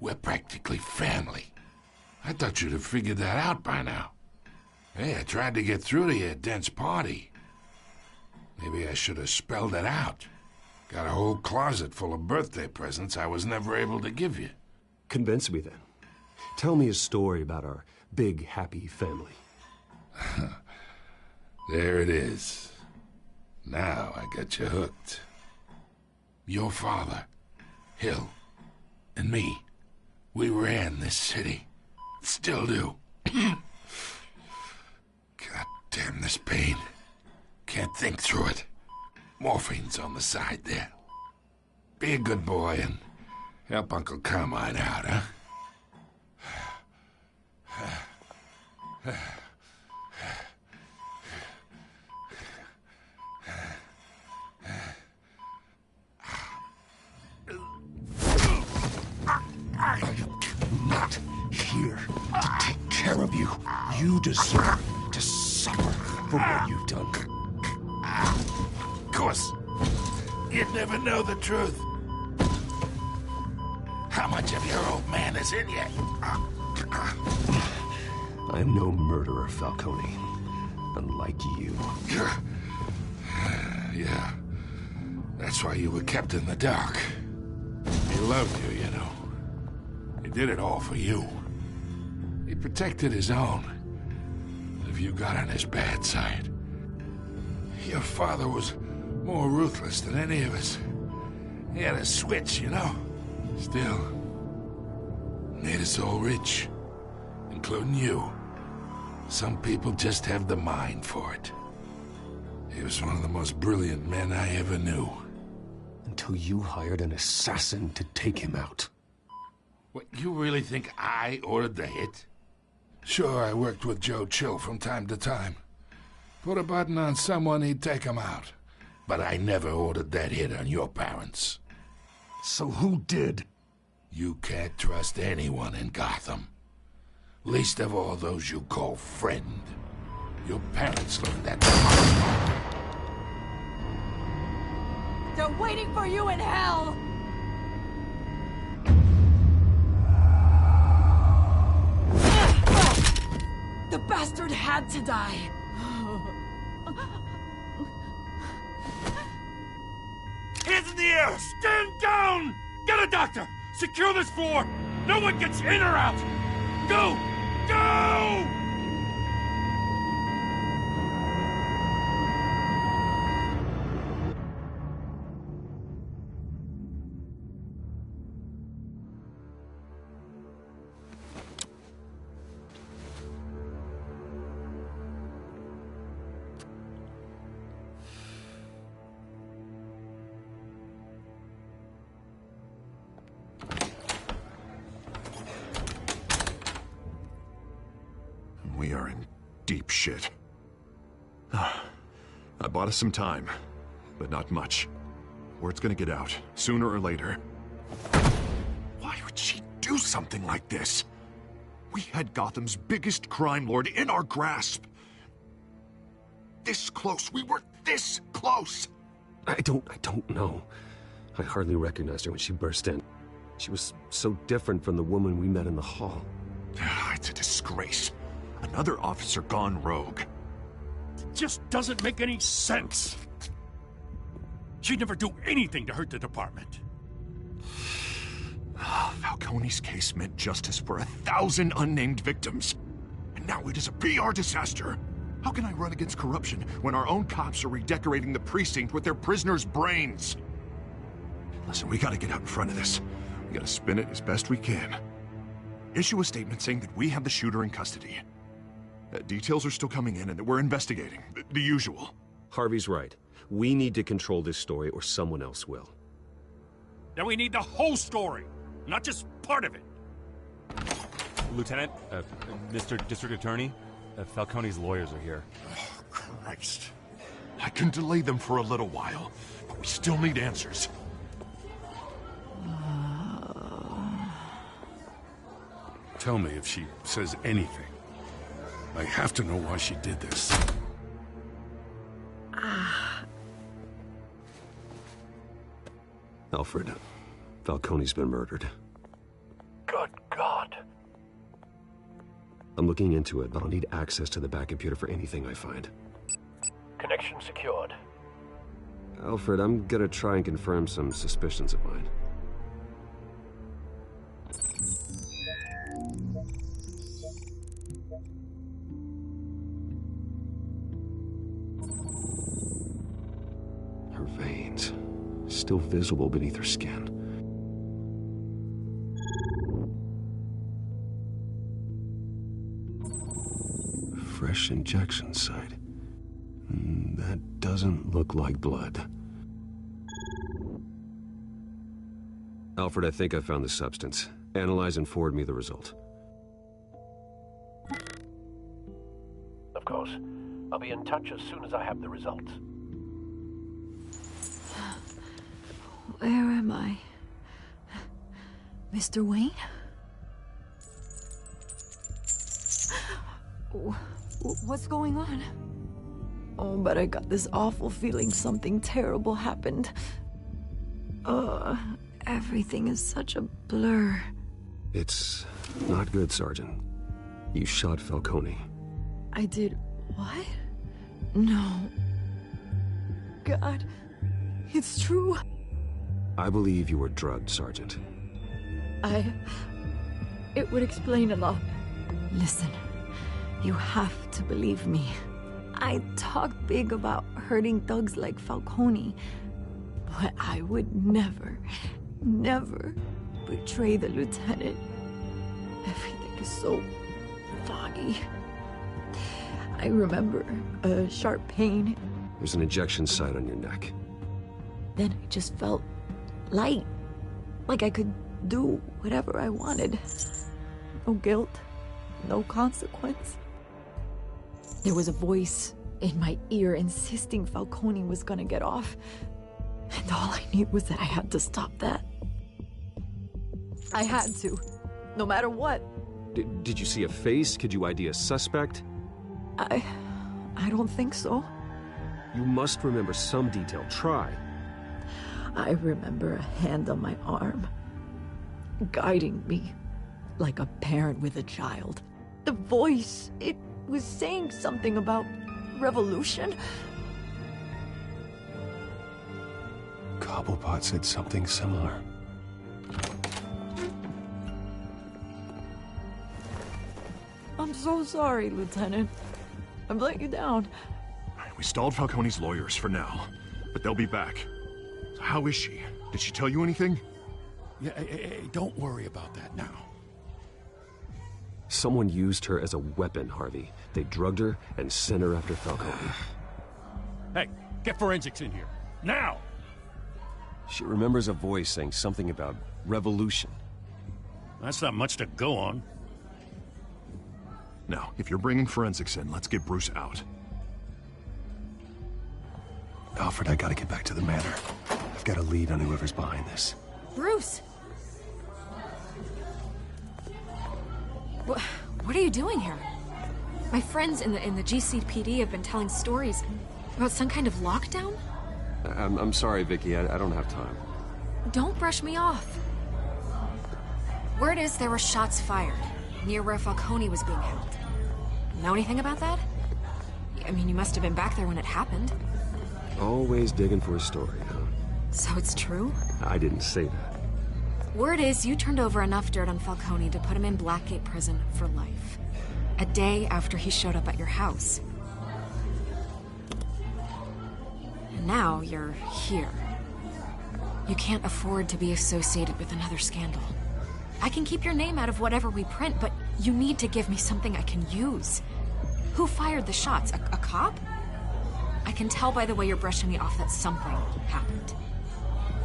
We're practically family. I thought you'd have figured that out by now. Hey, I tried to get through to your dense party. Maybe I should have spelled it out. Got a whole closet full of birthday presents I was never able to give you. Convince me then. Tell me a story about our big, happy family. There it is. Now I got you hooked. Your father, Hill, and me, we ran this city. Still do. God damn this pain. Can't think through it. Morphine's on the side there. Be a good boy and help Uncle Carmine out, huh? I am not here to take care of you. You deserve to suffer for what you've done. Of course. You'd never know the truth. How much of your old man is in you? I am no murderer, Falcone. Unlike you. Yeah. That's why you were kept in the dark. He loved you, you know. He did it all for you. He protected his own. If you got on his bad side. Your father was more ruthless than any of us. He had a switch, you know. Still, made us all rich, including you. Some people just have the mind for it. He was one of the most brilliant men I ever knew. Until you hired an assassin to take him out. What, you really think I ordered the hit? Sure, I worked with Joe Chill from time to time. Put a button on someone, he'd take him out. But I never ordered that hit on your parents. So who did? You can't trust anyone in Gotham. Least of all those you call friend. Your parents learned that. They're waiting for you in hell! The bastard had to die. Hands in the air! Stand down! Get a doctor! Secure this floor! No one gets in or out! Go! Go! We are in deep shit. I bought us some time, but not much. Word's gonna get out, sooner or later. Why would she do something like this? We had Gotham's biggest crime lord in our grasp. This close, we were this close! I don't know. I hardly recognized her when she burst in. She was so different from the woman we met in the hall. It's a disgrace. Another officer gone rogue. It just doesn't make any sense. She'd never do anything to hurt the department. Falcone's case meant justice for 1,000 unnamed victims. And now it is a PR disaster. How can I run against corruption when our own cops are redecorating the precinct with their prisoners' brains? Listen, we gotta get out in front of this. We gotta spin it as best we can. Issue a statement saying that we have the shooter in custody. Details are still coming in and that we're investigating. The usual. Harvey's right. We need to control this story or someone else will. Then we need the whole story, not just part of it. Lieutenant, Mr. District Attorney, Falcone's lawyers are here. Oh, Christ. I can delay them for a little while, but we still need answers. Tell me if she says anything. I have to know why she did this. Alfred, Falcone's been murdered. I'm looking into it, but I'll need access to the back computer for anything I find. Connection secured. Alfred, I'm gonna try and confirm some suspicions of mine. Her veins, still visible beneath her skin. Fresh injection site. That doesn't look like blood. Alfred, I think I found the substance. Analyze and forward me the result. Of course. I'll be in touch as soon as I have the results. Where am I? Mr. Wayne? What's going on? Oh, but I got this awful feeling something terrible happened. Everything is such a blur. It's not good, Sergeant. You shot Falcone. I did what? No. God, it's true. I believe you were drugged, Sergeant. It would explain a lot. Listen, you have to believe me. I talk big about hurting thugs like Falcone, but I would never betray the lieutenant. Everything is so foggy. I remember a sharp pain. There's an injection site on your neck. Then I just felt light, like I could do whatever I wanted. No guilt, no consequence. There was a voice in my ear insisting Falcone was gonna get off. And all I knew was that I had to stop that. I had to, no matter what. Did you see a face? Could you ID a suspect? I don't think so. You must remember some detail. Try. I remember a hand on my arm, guiding me like a parent with a child. The voice, it was saying something about revolution. Cobblepot said something similar. I'm so sorry, Lieutenant. I've let you down. We stalled Falcone's lawyers for now, but they'll be back. So how is she? Did she tell you anything? Yeah, hey, don't worry about that now. Someone used her as a weapon, Harvey. They drugged her and sent her after Falcone. Hey, get forensics in here. Now! She remembers a voice saying something about revolution. That's not much to go on. Now, if you're bringing forensics in, let's get Bruce out. Alfred, I gotta get back to the manor. I've got a lead on whoever's behind this. Bruce! What are you doing here? My friends in the GCPD have been telling stories about some kind of lockdown? I'm sorry, Vicky. I don't have time. Don't brush me off. Word is there were shots fired near where Falcone was being held. Know anything about that? I mean, you must have been back there when it happened. Always digging for a story, huh? So it's true? I didn't say that. Word is you turned over enough dirt on Falcone to put him in Blackgate Prison for life. A day after he showed up at your house. And now you're here. You can't afford to be associated with another scandal. I can keep your name out of whatever we print, but you need to give me something I can use. Who fired the shots? A cop? I can tell by the way you're brushing me off that something happened.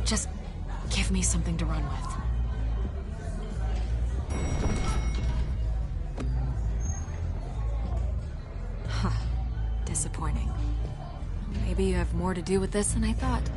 Just give me something to run with. Huh. Disappointing. Maybe you have more to do with this than I thought.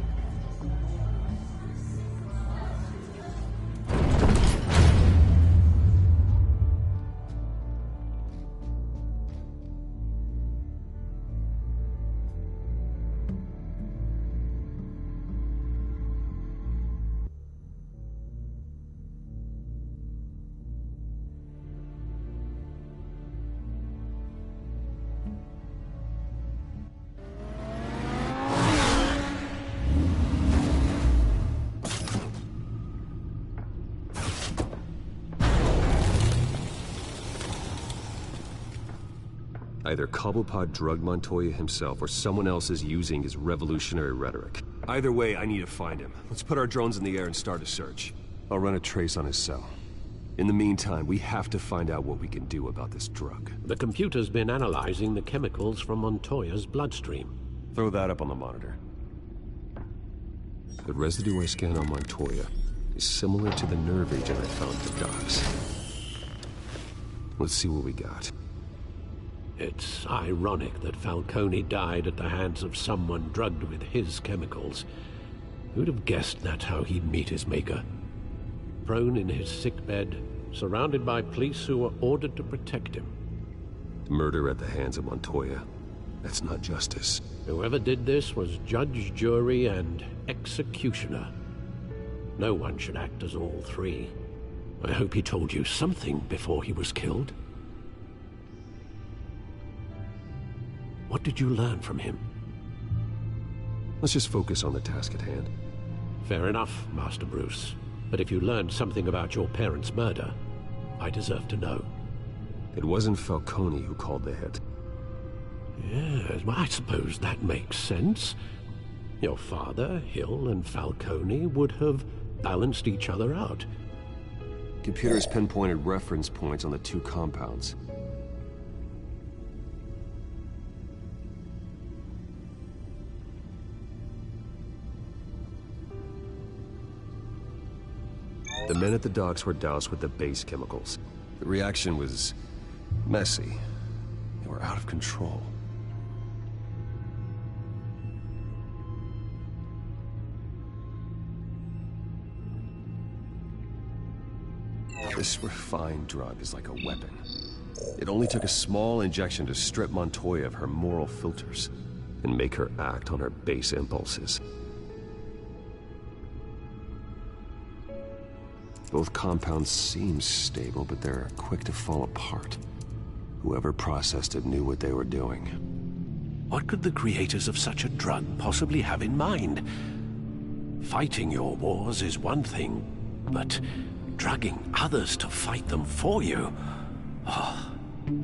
Either Cobblepot drugged Montoya himself, or someone else is using his revolutionary rhetoric. Either way, I need to find him. Let's put our drones in the air and start a search. I'll run a trace on his cell. In the meantime, we have to find out what we can do about this drug. The computer's been analyzing the chemicals from Montoya's bloodstream. Throw that up on the monitor. The residue I scanned on Montoya is similar to the nerve agent I found at the docks. Let's see what we got. It's ironic that Falcone died at the hands of someone drugged with his chemicals. Who'd have guessed that's how he'd meet his maker? Prone in his sickbed, surrounded by police who were ordered to protect him. Murder at the hands of Montoya. That's not justice. Whoever did this was judge, jury, and executioner. No one should act as all three. I hope he told you something before he was killed. What did you learn from him? Let's just focus on the task at hand. Fair enough, Master Bruce. But if you learned something about your parents' murder, I deserve to know. It wasn't Falcone who called the hit. Yes, well, I suppose that makes sense. Your father, Hill, and Falcone would have balanced each other out. Computer's pinpointed reference points on the two compounds. The men at the docks were doused with the base chemicals. The reaction was messy. They were out of control. This refined drug is like a weapon. It only took a small injection to strip Montoya of her moral filters and make her act on her base impulses. Both compounds seem stable, but they're quick to fall apart. Whoever processed it knew what they were doing. What could the creators of such a drug possibly have in mind? Fighting your wars is one thing, but drugging others to fight them for you? Oh.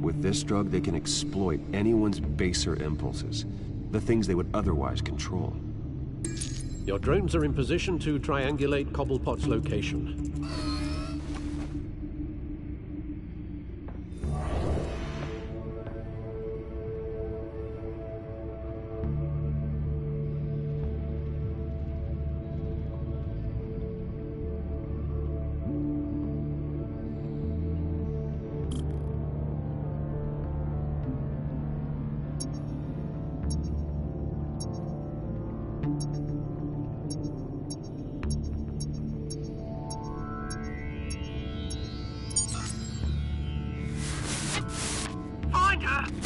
With this drug, they can exploit anyone's baser impulses, the things they would otherwise control. Your drones are in position to triangulate Cobblepot's location.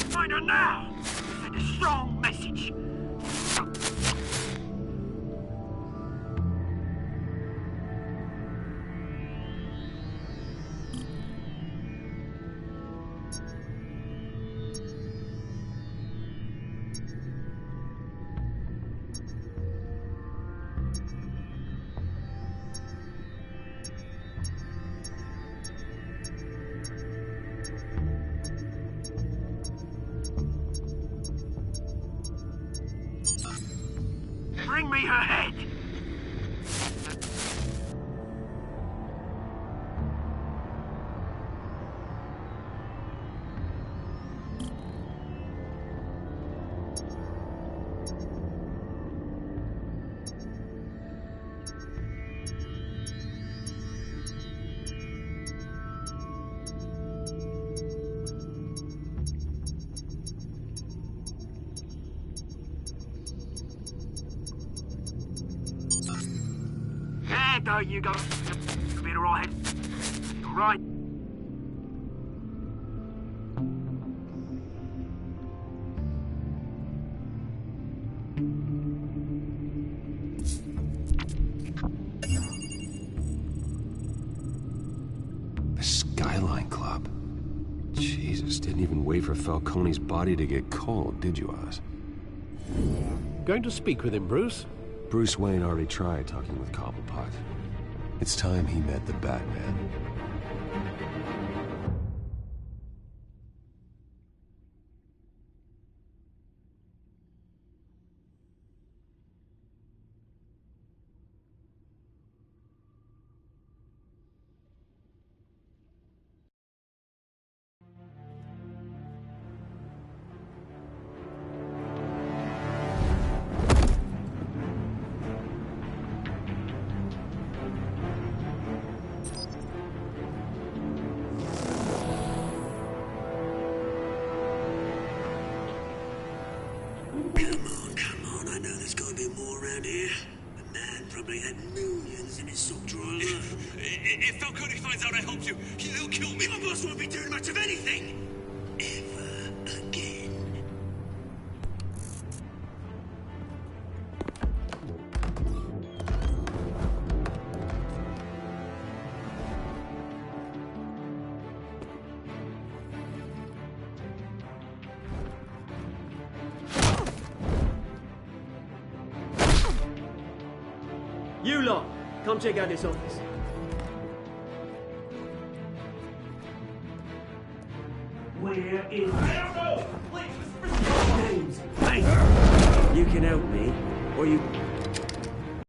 Find her now! Send a strong message. Bring me her head! There you go. You'll be alright. Alright. The Skyline Club. Jesus, didn't even wait for Falcone's body to get cold, did you, Oz? Going to speak with him, Bruce? Bruce Wayne already tried talking with Cobblepot. It's time he met the Batman. here. The man probably had millions in his sock drawer alone. If Falcone finds out I helped you, he'll kill me. My boss won't be doing much of anything. Ever again. You lot, come check out this office. Where is... I don't know! Please, James! Hey! You can help me, or you